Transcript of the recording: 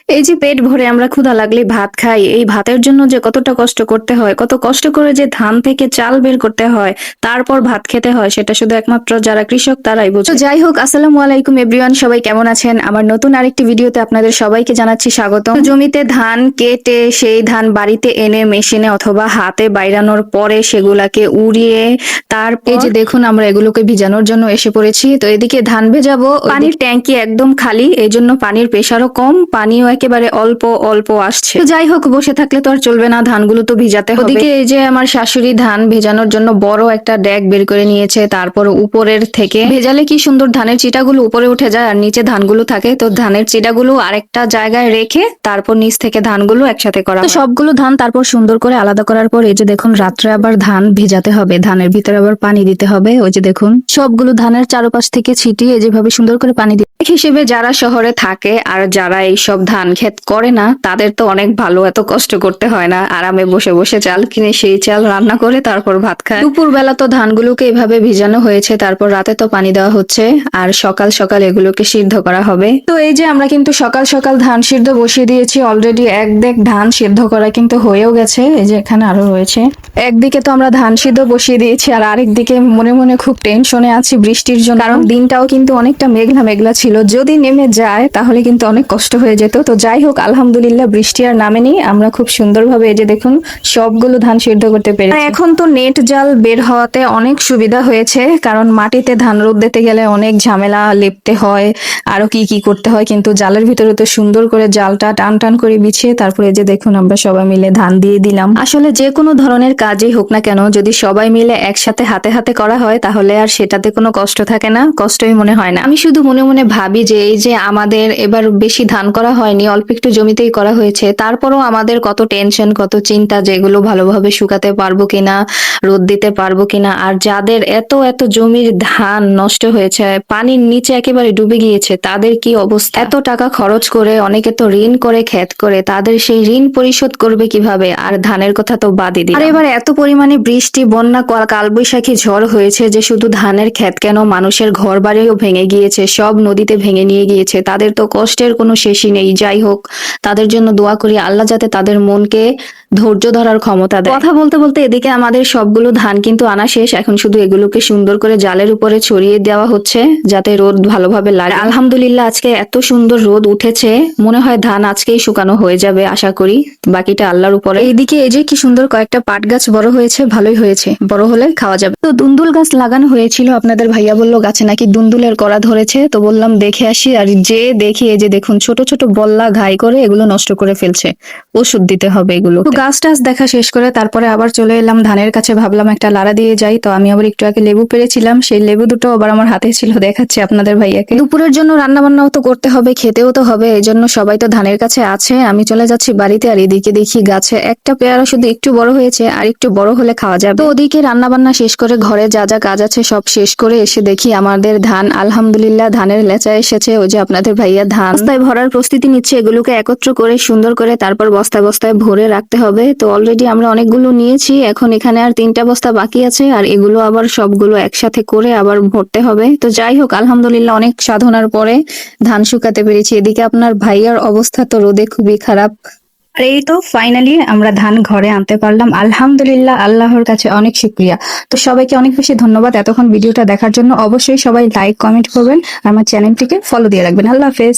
এই যে পেট ভরে আমরা ক্ষুধা লাগলে ভাত খাই, এই ভাতের জন্য যে কতটা কষ্ট করতে হয়, কত কষ্ট করে যে ধান থেকে চাল বের করতে হয়, তারপর ভাত খেতে হয়, সেটা শুধু একমাত্র যারা কৃষক তারাই বোঝে। তো যাই হোক, আসসালামু আলাইকুম এভরিওয়ান, সবাই কেমন আছেন? আমার নতুন আরেকটি ভিডিওতে আপনাদের সবাইকে জানাচ্ছি স্বাগতম। তো জমিতে ধান কেটে সেই ধান বাড়িতে এনে মেশিনে অথবা হাতে বাইরানোর পরে সেগুলাকে উড়িয়ে তারপর এই যে দেখুন আমরা এগুলোকে ভিজানোর জন্য এসে পড়েছি। তো এদিকে ধান ভেজাবো, পানির ট্যাঙ্কি একদম খালি, এই জন্য পানির প্রেসারও কম, পানিও একেবারে অল্প অল্প আসছে। তো যাই হোক, বসে থাকলে তো আর চলবে না, ধানগুলো তো ভিজাতে হবে। ওদিকে এই যে আমার শাশুড়ি ধান ভেজানোর জন্য বড় একটা ড্যাগ বের করে নিয়েছে, তারপর উপরের থেকে ভেজালে কি সুন্দর ধানের চিটাগুলো উপরে উঠে যায় আর নিচে ধানগুলো থাকে। তো ধানের চিটাগুলো আরেকটা জায়গায় রেখে তারপর নিচ থেকে ধানগুলো একসাথে করা হয়। তো সবগুলো ধান তারপর সুন্দর করে আলাদা করার পর এই যে দেখুন রাত্রে আবার ধান ভেজাতে হবে, ধানের ভিতরে আবার পানি দিতে হবে। ওই যে দেখুন সবগুলো ধানের চারপাশ থেকে ছিটিয়ে যেভাবে সুন্দর করে পানি দিতে হিসেবে যারা শহরে থাকে আর যারা এইসব ধান ক্ষেত করে না তাদের তো অনেক ভালো, এত কষ্ট করতে হয় না, আরামে বসে বসে চাল কিনে সেই চাল রান্না করে তারপর ভাত খায়। দুপুর বেলা তো ধানগুলোকে এভাবে ভিজানো হয়েছে, তারপর রাতে তো পানি দেওয়া হচ্ছে আর সকাল সকাল এগুলোকে সিদ্ধ করা হবে। তো এই যে আমরা কিন্তু সকাল সকাল ধান সিদ্ধ বসিয়ে দিয়েছি অলরেডি। এক দেখ ধান সিদ্ধ করা কিন্তু হয়েও গেছে, এই যে এখানে আরো রয়েছে। একদিকে তো আমরা ধান সিদ্ধ বসিয়ে দিয়েছি আর আরেকদিকে মনে মনে খুব টেনশনে আছি বৃষ্টির জন্য, কারণ দিনটাও কিন্তু অনেকটা মেঘলা মেঘলা ছিল, যদি নেমে যায় তাহলে কিন্তু অনেক কষ্ট হয়ে যেত। তো যাই হোক, আলহামদুলিল্লাহ বৃষ্টি আর নামেনি, আমরা খুব সুন্দরভাবে এই যে দেখুন সবগুলো ধান সিদ্ধ করতে পেরেছি। এখন তো নেট জাল বের হওয়াতে অনেক সুবিধা হয়েছে, কারণ মাটিতে ধান রোদ দিতে গেলে অনেক ঝামেলা লেপতে হয়, আরো কি কি করতে হয়, কিন্তু জালের ভিতরে তো সুন্দর করে জালটা টান টান করে বিছিয়ে তারপরে এই যে দেখুন আমরা সবাই মিলে ধান দিয়ে দিলাম। আসলে যে কোনো ধরনের কাজই হোক না কেন, যদি সবাই মিলে একসাথে হাতে হাতে করা হয় তাহলে আর সেটাতে কোনো কষ্ট থাকে না, কষ্টই মনে হয় না। আমি শুধু মনে মনে ভাবি যে এই যে আমাদের এবার বেশি ধান করা হয়নি, অল্প একটু জমিতেই করা হয়েছে, তারপরও আমাদের কত টেনশন কত চিন্তা যে এগুলো ভালোভাবে শুকাতে পারবো কিনা, রোদ দিতে পারবো কিনা। আর যাদের এত এত জমির ধান নষ্ট হয়েছে, পানির নিচে একেবারে ডুবে গিয়েছে, তাদের কি অবস্থা? এত টাকা খরচ করে অনেকে তো ঋণ করে ক্ষেত করে, তাদের সেই ঋণ পরিশোধ করবে কিভাবে? আর ধানের কথা তো বাদই দিলাম। আর এবার এত পরিমাণে বৃষ্টি, বন্যা, কালবৈশাখী ঝড় হয়েছে যে শুধু ধানের ক্ষেত কেন, মানুষের ঘর বাড়িও ভেঙে গিয়েছে, সব নদীতে ভেঙে নিয়ে গিয়েছে, তাদের তো কষ্টের কোনো শেষই নেই। যাই হোক, তাদের জন্য দোয়া করি আল্লাহ যাতে তাদের মনকে ধৈর্য ধরার ক্ষমতা দেয়। কথা বলতে বলতে এদিকে আমাদের সবগুলো ধান কিন্তু আনা শেষ, এখন শুধু এগুলোকে সুন্দর করে জালের উপরে ছড়িয়ে দেওয়া হচ্ছে যাতে রোদ ভালোভাবে লাগে। আলহামদুলিল্লাহ আজকে এত সুন্দর রোদ উঠেছে, মনে হয় ধান আজকেই শুকানো হয়ে যাবে আশা করি, বাকিটা আল্লাহর উপরে। এইদিকে এই যে কি সুন্দর কয়েকটা পাট গাছ বড় হয়েছে, ভালোই হয়েছে, বড় হলে খাওয়া যাবে। তো দুন্দুল গাছ লাগানো হয়েছিল, আপনাদের ভাইয়া বললো গাছে নাকি দুন্দুলের কড়া ধরেছে, তো বললাম দেখে আসি। আর যে দেখি এই যে দেখুন ছোট ছোট বল্লা ঘাই করে এগুলো নষ্ট করে ফেলছে, ওষুধ দিতে হবে এগুলো। তো গাছ টাছ দেখা শেষ করে তারপরে আবার চলে এলাম ধানের কাছে, ভাবলাম একটা লাড়া দিয়ে যাই। তো আমি আবার একটু আগে লেবু পেরেছিলাম, সেই লেবু দুটো আবার আমার হাতে ছিল, দেখাচ্ছি আপনাদের ভাইয়াকে। দুপুরের জন্য রান্না বান্নাও তো করতে হবে, খেতেও তো হবে, এই জন্য সবাই তো ধানের কাছে আছে, আমি চলে যাচ্ছি বাড়িতে। আর এদিকে দেখি গাছে একটা পেয়ারা শুধু একটু বড় হয়েছে, আর একটু বড় হলে খাওয়া যাবে। তো ওদিকে রান্না বান্না শেষ করে ঘরে যা যা কাজ আছে সব শেষ করে এসে দেখি আমাদের ধান আলহামদুলিল্লাহ ধানের লেচা এসেছে। ওই যে আপনাদের ভাইয়া ধান বস্তায় ভরার প্রস্তুতি নিচ্ছে, এগুলোকে একত্র করে সুন্দর করে তারপর বস্তায় বস্তায় ভরে রাখতে হবে। তো অলরেডি আমরা অনেকগুলো নিয়েছি, এখন এখানে আর 3টা বস্তা বাকি আছে, আর এগুলো আবার সবগুলো একসাথে করে আবার ভরতে হবে। তো যাই হোক, আলহামদুলিল্লাহ অনেক সাধনার পরে ধান শুকাতে পেরেছি। এদিকে আপনার ভাইয়ার অবস্থা তো রোদে খুবই খারাপ। আর এই তো ফাইনালি আমরা ধান ঘরে আনতে পারলাম, আলহামদুলিল্লাহ, আল্লাহর কাছে অনেক শুকরিয়া। তো সবাইকে অনেক বেশি ধন্যবাদ এতক্ষণ ভিডিওটা দেখার জন্য। অবশ্যই সবাই লাইক কমেন্ট করবেন, আর আমার চ্যানেলটিকে ফলো দিয়ে রাখবেন। আল্লাহ হাফেজ।